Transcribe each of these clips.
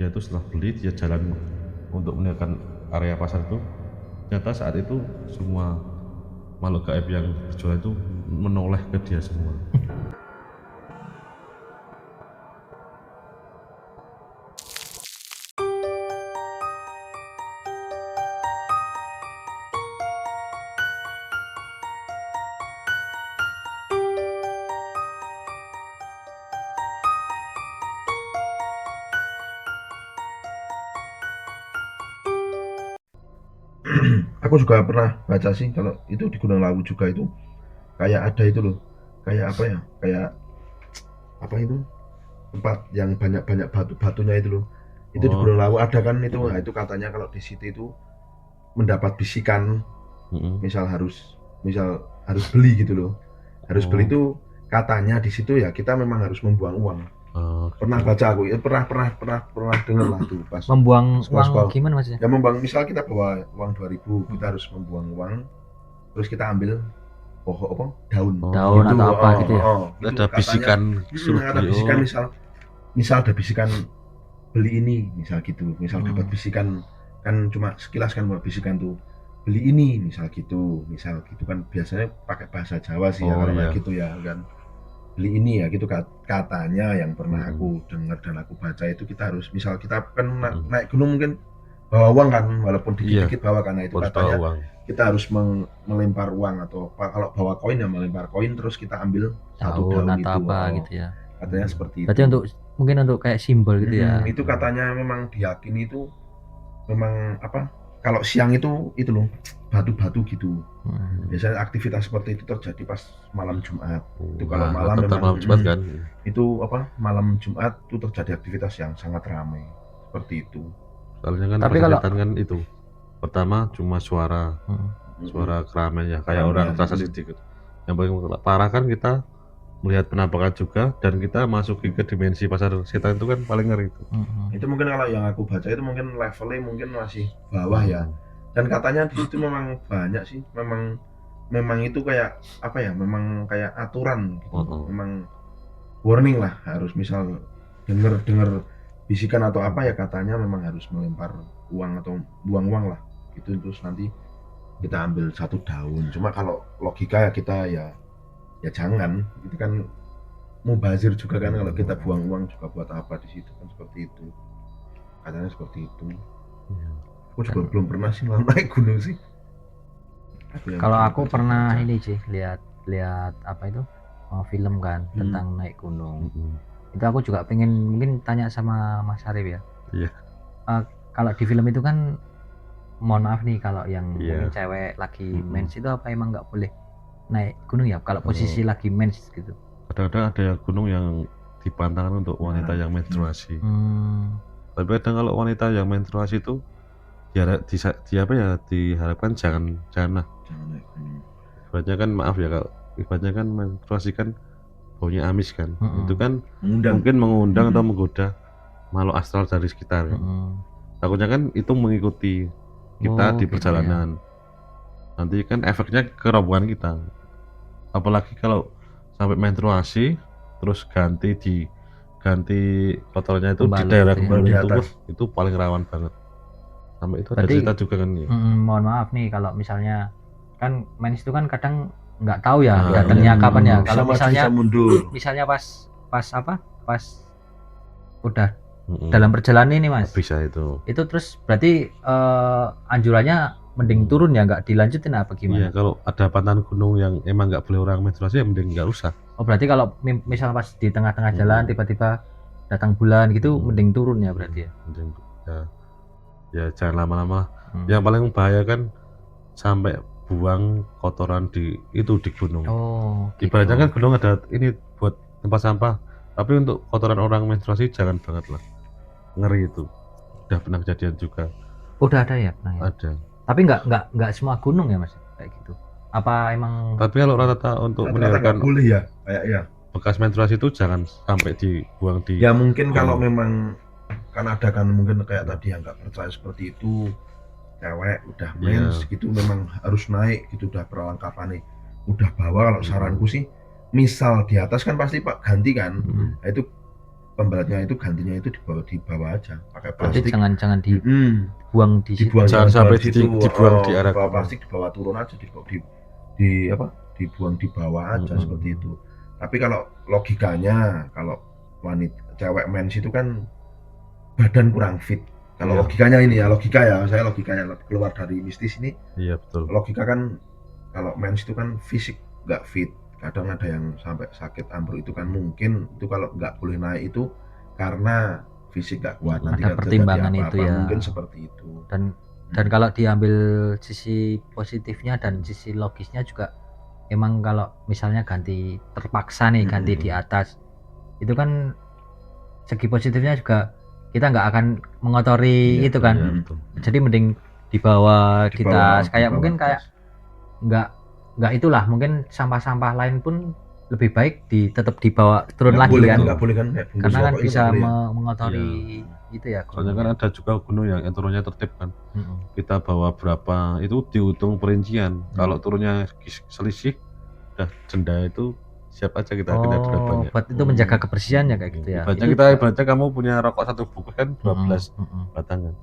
dia itu setelah beli dia jalan untuk meninggalkan area pasar itu, ternyata saat itu semua makhluk gaib yang berjualan itu menoleh ke dia semua. Aku juga pernah baca sih kalau itu di Gunung Lawu juga itu kayak ada itu loh, kayak apa ya, kayak apa itu, tempat yang banyak-banyak batu-batunya itu loh. Itu di Oh, Gunung Lawu ada kan itu. Nah, itu katanya kalau di situ itu mendapat bisikan, misal harus beli gitu loh. Harus beli oh, itu katanya di situ ya kita memang harus membuang uang. Pernah gitu. baca aku, ya pernah dengar lah tuh pas Membuang uang sekolah-sekolah. gimana Mas ya? Ya membuang, misal kita bawa uang 2.000, kita harus membuang uang, terus kita ambil pokok apa? Daun. Oh, Daun Gitu. atau apa gitu ya? Itu ada katanya bisikan suruh ada beli. bisikan, Oh, misal ada bisikan beli ini, misal gitu. Misal dapat bisikan, kan cuma sekilas kan buat bisikan tuh. Beli ini misal gitu. Misal gitu kan biasanya pakai bahasa Jawa sih ya oh kalau kayak iya. gitu ya kan. Beli ini ya gitu katanya yang pernah aku dengar dan aku baca itu kita harus, misal kita kan naik gunung mungkin bawa uang kan, walaupun Iya, dikit-dikit bawa, karena itu harus bawa katanya uang. kita harus melempar uang, atau kalau bawa koin ya melempar koin, terus kita ambil satu Daun daun atau itu. apa gitu ya. Katanya seperti Berarti itu. untuk mungkin untuk kayak simbol gitu ya. Itu katanya memang diyakini itu memang apa, kalau siang itu loh batu-batu gitu. Biasanya aktivitas seperti itu terjadi pas malam Jumat. Itu kalau Wah, malam rata-rata memang malam Jumat kan. itu apa, malam Jumat itu terjadi aktivitas yang sangat ramai seperti itu. Soalnya kan Tapi pasar kalau setan kan itu pertama cuma suara keramaian ya, kayak orang Keramaian. transaksi sedikit. Yang paling parah kan kita melihat penampakan juga, dan kita masuki ke dimensi pasar setan itu kan paling ngeri itu. Itu mungkin kalau yang aku baca itu mungkin levelnya mungkin masih bawah ya. Dan katanya di situ memang banyak sih, memang itu kayak apa ya, memang kayak aturan gitu. Memang warning lah, harus misal dengar bisikan atau apa ya, katanya memang harus melempar uang atau buang uang lah gitu, terus nanti kita ambil satu daun. Cuma kalau logika ya kita ya jangan, itu kan mubazir juga kan, kalau kita buang uang juga buat apa di situ kan, seperti itu katanya, seperti itu. Aku juga belum pernah sih naik gunung sih. Kalau aku pernah ini sih lihat apa itu film kan tentang naik gunung. Itu aku juga pengen mungkin tanya sama Mas Arif ya. Iya. Kalau di film itu kan, mohon maaf nih kalau yang Iya. mungkin cewek lagi mens itu apa emang nggak boleh naik gunung ya kalau posisi lagi mens gitu? Kadang-kadang ada gunung yang dipantangkan untuk wanita yang menstruasi. Tapi kadang kalau wanita yang menstruasi itu diharapkan janganlah. Ibaratnya kan, maaf ya, kalau ibaratnya kan menstruasi kan baunya amis kan. Itu kan mungkin mengundang atau menggoda makhluk astral dari sekitar. Takutnya kan itu mengikuti kita di perjalanan. Nanti kan efeknya ke rombongan kita. Apalagi kalau sampai menstruasi terus ganti kotornya itu di daerah gunung itu paling rawan banget. Sampai itu ada cerita juga kan ya. Mohon maaf nih kalau misalnya kan mens itu kan kadang nggak tahu ya datangnya kapan ya. Kalau misalnya pas udah dalam perjalanan ini Mas, bisa itu terus berarti anjurannya mending turun ya, nggak dilanjutin apa gimana? Iya, kalau ada pantangan gunung yang emang nggak boleh orang menstruasi ya mending nggak usah. Oh berarti kalau misal pas di tengah-tengah jalan tiba-tiba datang bulan gitu mending turun ya berarti ya? Mending ya jangan lama-lama. Yang paling bahaya kan sampai buang kotoran di gunung. Gitu. Ibaratnya kan gunung ada ini buat tempat sampah, tapi untuk kotoran orang menstruasi jangan banget lah, ngeri itu. Udah pernah kejadian juga. Udah ada ya pernah ya? Ada. Tapi nggak semua gunung ya Mas kayak gitu. Apa emang? Tapi kalau rata-rata untuk meninggalkan boleh ya kayak ya bekas menstruasi itu jangan sampai dibuang di. Ya mungkin kalau memang kan ada kan mungkin kayak tadi yang nggak percaya seperti itu, cewek udah mens gitu memang harus naik gitu, udah perlengkapan nih udah bawa. Kalau saranku sih misal di atas kan pasti Pak ganti kan, nah itu pemberatnya itu gantinya itu dibawa aja pakai berarti plastik. jangan dibuang di situ. Dibuang Jangan sampai situ. dibuang di arah Dibawa gunung. plastik dibawa turun aja, dibuang di bawah aja seperti itu. Tapi kalau logikanya, kalau wanita cewek mens itu kan badan kurang fit. Kalau logikanya ini ya, saya logikanya keluar dari mistis ini. Iya betul. Logika kan kalau mens itu kan fisik nggak fit, kadang ada yang sampai sakit ambruk itu kan mungkin itu kalau nggak boleh naik itu karena fisik nggak kuat, nanti ada pertimbangan apa-apa, itu ya, mungkin seperti itu. Dan kalau diambil sisi positifnya dan sisi logisnya juga, emang kalau misalnya ganti terpaksa nih ganti di atas, itu kan segi positifnya juga kita nggak akan mengotori itu kan. Iya, betul. Jadi mending di bawah di tas, kayak mungkin kayak nggak itulah, mungkin sampah-sampah lain pun lebih baik tetap dibawa turun lagi kan. Nggak boleh kan, karena kan bisa mengotori itu ya. Soalnya kan ada juga gunung yang turunnya tertib kan. Kita bawa berapa itu dihitung perincian. Kalau turunnya selisih, udah denda itu siap aja kita kena denda banyak. Buat itu menjaga kebersihannya kayak gitu ya. Ibaratnya kamu punya rokok satu bungkus kan 12 batangan.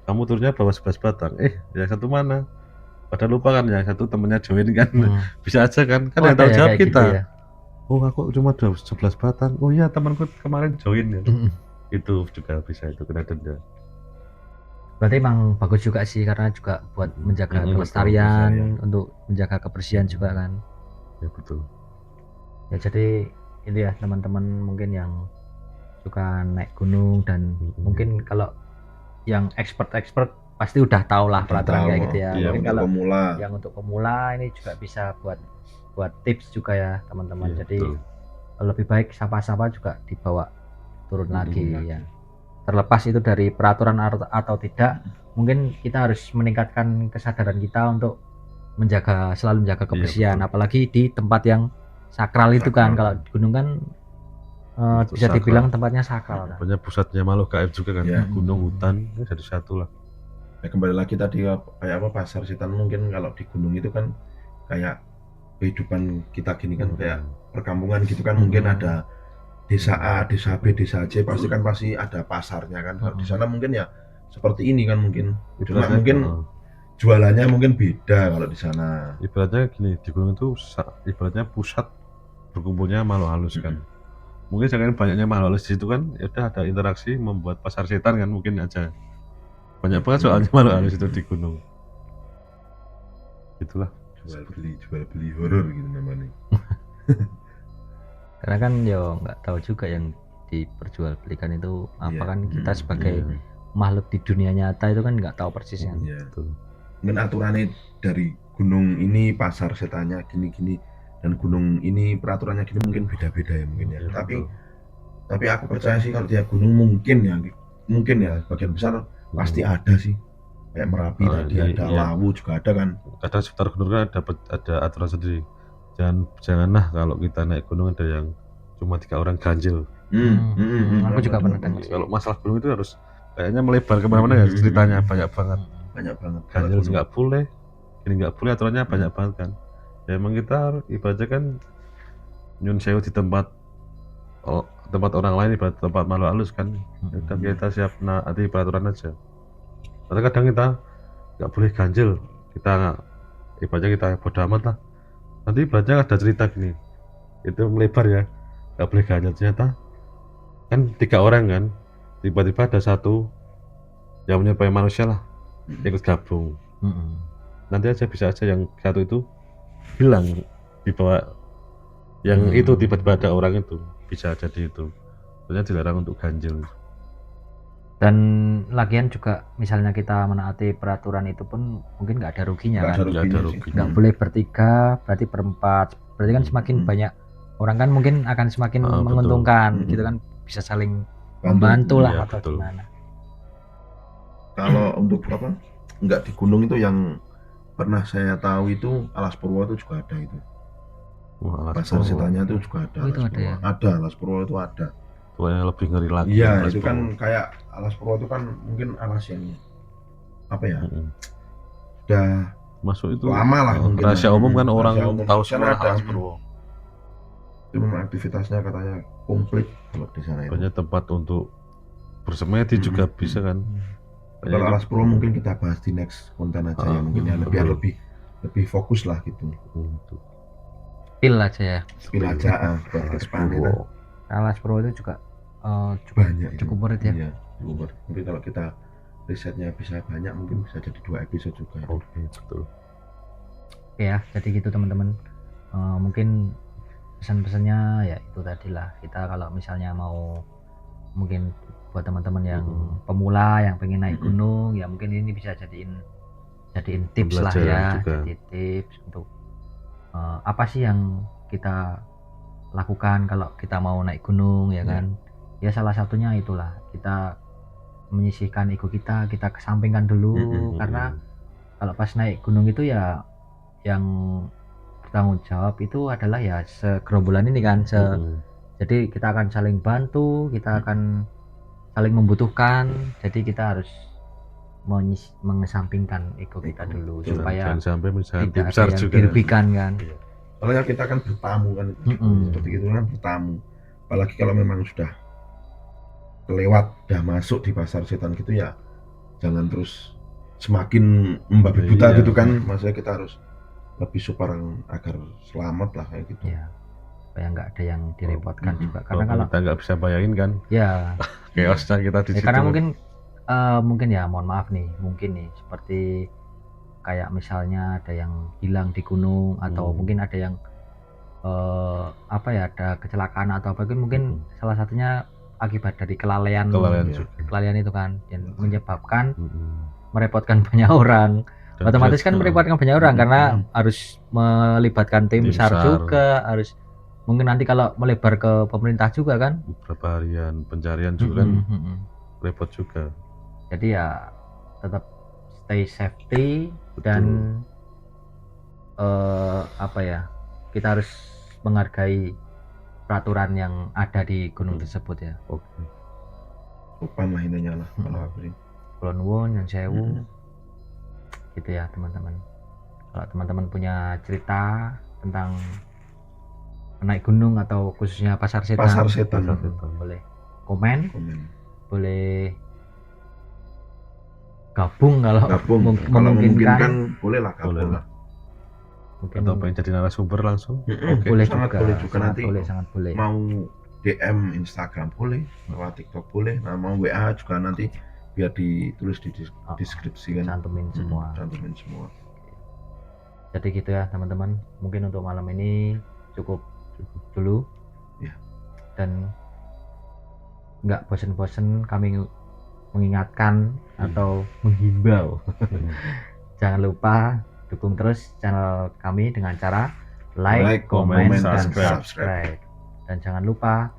Kamu turunnya bawa 11 batang. Yang satu mana? Padahal lupa kan, yang satu temennya join kan. Bisa aja kan yang tahu jawab kita. Gitu ya? Oh aku cuma 11 batang. Oh iya temanku kemarin join ya. Itu juga bisa itu kena denda. Berarti emang bagus juga sih, karena juga buat menjaga kelestarian, untuk menjaga kebersihan juga kan. Ya betul. Ya jadi itu ya teman-teman mungkin yang suka naik gunung, dan mungkin kalau yang expert pasti udah tahu lah peraturan kayak gitu ya. Mungkin kalau yang untuk pemula ini juga bisa buat tips juga ya teman-teman. Jadi lebih baik sampah-sampah juga dibawa turun lagi ya. Terlepas itu dari peraturan atau tidak, mungkin kita harus meningkatkan kesadaran kita untuk selalu menjaga kebersihan, apalagi di tempat yang sakral itu kan. Kalau gunung kan bisa dibilang tempatnya sakral kan. Pokoknya pusatnya makhluk gaib juga kan. Gunung, hutan ini jadi satu lah. Ya kembali lagi tadi kayak pasar setan, mungkin kalau di gunung itu kan kayak kehidupan kita gini kan, kayak perkampungan gitu kan. Mungkin ada desa A, desa B, desa C, pasti ada pasarnya kan. Kalau di sana mungkin ya seperti ini kan, mungkin cuma mungkin jualannya mungkin beda kalau di sana. Ibaratnya gini, di gunung itu ibaratnya pusat berkumpulnya makhluk halus kan. Mungkin jangan banyaknya makhluk halus di situ kan, ya udah ada interaksi membuat pasar setan kan, mungkin aja. Banyak banget soalnya makhluk halus itu di gunung. Itulah jual beli horor gitu namanya. Karena kan nggak tahu juga yang diperjualbelikan itu apa kan. Kita sebagai makhluk di dunia nyata itu kan nggak tahu persis kan. Mungkin aturannya dari gunung ini pasar setannya gini-gini, dan gunung ini peraturannya gini, mungkin beda-beda ya mungkin ya. Tapi aku percaya sih kalau tiap gunung mungkin ya bagian besar pasti ada sih. Kayak Merapi tadi ada, Lawu juga ada kan. Kadang sekitar gunung kan ada aturan sendiri. Janganlah kalau kita naik gunung ada yang cuma 3 orang ganjil. Aku juga pernah dengar. Kalau masalah gunung itu harus kayaknya melebar kemana-mana ya ceritanya, banyak banget. Ganjil nggak boleh, ini nggak boleh, aturannya banyak banget kan. Ya emang kita ibaratnya kan nyun sewu di tempat orang lain, ibarat tempat makhluk halus kan. Dan kita siap naati peraturan aja. Kadang kita nggak boleh ganjil, kita ibaratnya kita bodo amat lah. Nanti ibaratnya ada cerita gini, itu melebar ya, nggak boleh ganjil, ternyata kan 3 orang kan, tiba-tiba ada satu yang menyerupai manusia lah ikut gabung. Nanti aja bisa aja yang satu itu hilang di bawah yang itu, tiba-tiba ada orang itu, bisa jadi itu. Sebenarnya dilarang untuk ganjil. Dan lagian juga misalnya kita menaati peraturan itu pun mungkin nggak ada ruginya kan. Nggak boleh bertiga, berarti berempat, berarti kan semakin banyak orang kan mungkin akan semakin menguntungkan gitu kan, bisa saling membantu lah atau gimana. Kalau untuk nggak di gunung itu yang pernah saya tahu itu Alas Purwo itu juga ada itu. Pasar setannya itu juga ada. Itu ada ya? Ada, Alas Purwo itu ada. Itu yang lebih ngeri lagi. Iya, itu kan kayak Alas Purwo itu kan mungkin alas yang apa ya? Udah masuk itu lama lah mungkin. Rahasia umum kan, orang tahu semua Alas Purwo. Itu memang aktivitasnya katanya komplit kalau di sana itu. Banyak tempat untuk bersemedi juga bisa kan. Kalau Alas Purwo mungkin kita bahas di next konten aja ya mungkin ya biar lebih fokus lah gitu. Spill aja ya. Spill aja buat Alas Purwo. Alas Purwo itu juga banyak cukup worth ya. Iya, cukup worth. Mungkin kalau kita risetnya bisa banyak mungkin bisa jadi 2 episode juga. Oke, betul. Oke ya, jadi gitu teman-teman. Mungkin pesan-pesannya ya itu tadi lah, kita kalau misalnya mau mungkin buat teman-teman yang pemula yang pengen naik gunung ya mungkin ini bisa jadiin tips lah ya juga. Jadi tips untuk apa sih yang kita lakukan kalau kita mau naik gunung ya kan. Ya salah satunya itulah kita menyisihkan ego kita kesampingkan dulu karena kalau pas naik gunung itu ya yang bertanggung jawab itu adalah ya segerombolan ini kan. Jadi kita akan saling bantu, kita akan saling membutuhkan. Jadi kita harus mengesampingkan ego kita dulu supaya jangan sampai misalnya tidak besar ada yang juga dirugikan kan. Soalnya kita kan bertamu kan, seperti itu kan bertamu. Apalagi kalau memang sudah kelewat, udah masuk di pasar setan gitu ya, jangan terus semakin membabi buta gitu kan. Maksudnya kita harus lebih super agar selamat lah kayak gitu. Ya, supaya nggak ada yang direpotkan juga. Karena kalau kita nggak bisa bayangin kan. Ya. Chaosnya kita di situ. Karena mungkin ya mohon maaf nih, mungkin nih seperti kayak misalnya ada yang hilang di gunung atau mungkin ada yang ada kecelakaan atau apa mungkin salah satunya akibat dari kelalaian itu kan yang menyebabkan merepotkan banyak orang. Otomatis kan merepotkan banyak orang karena harus melibatkan tim SAR juga, harus mungkin nanti kalau melebar ke pemerintah juga kan beberapa harian pencarian juga kan repot juga. Jadi ya tetap stay safety. Betul. Dan kita harus menghargai peraturan yang ada di gunung tersebut ya. Oke. Sopan lah intinya lah kalau aku sih. Kulon won yang sewu. Gitu ya teman-teman. Kalau teman-teman punya cerita tentang naik gunung atau khususnya pasar setan boleh komen. Boleh gabung kalau memungkinkan boleh lah gabung lah. Mungkin atau pengen jadi narasumber langsung boleh sangat juga, boleh juga nanti sangat boleh. Mau DM Instagram boleh, lewat TikTok boleh, mau WA juga nanti biar ditulis di deskripsi kan. Cantumin semua. Jadi gitu ya teman-teman, mungkin untuk malam ini cukup dulu ya. Dan nggak bosen-bosen kami mengingatkan atau menghimbau jangan lupa dukung terus channel kami dengan cara like, comment, dan subscribe. Dan jangan lupa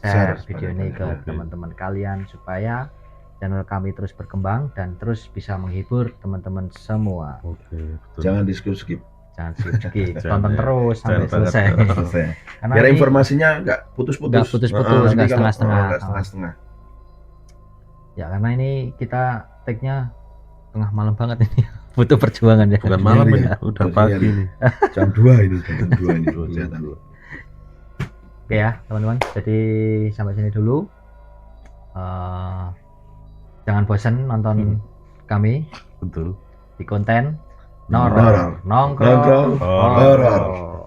share video ini ke teman-teman kalian supaya channel kami terus berkembang dan terus bisa menghibur teman-teman semua. Oke, betul. Jangan di skip. Jangan skip. Tonton terus sampai selesai. Karena biar informasinya nggak putus-putus. Nggak setengah-setengah. Ya karena ini kita tag-nya tengah malam banget ini. Butuh perjuangan ya. Bukan malam ini, udah pagi nih. Jam 2 ini. Oke ya teman-teman, jadi sampai sini dulu. Jangan bosan nonton kami. Betul. Di konten nongkrong horor.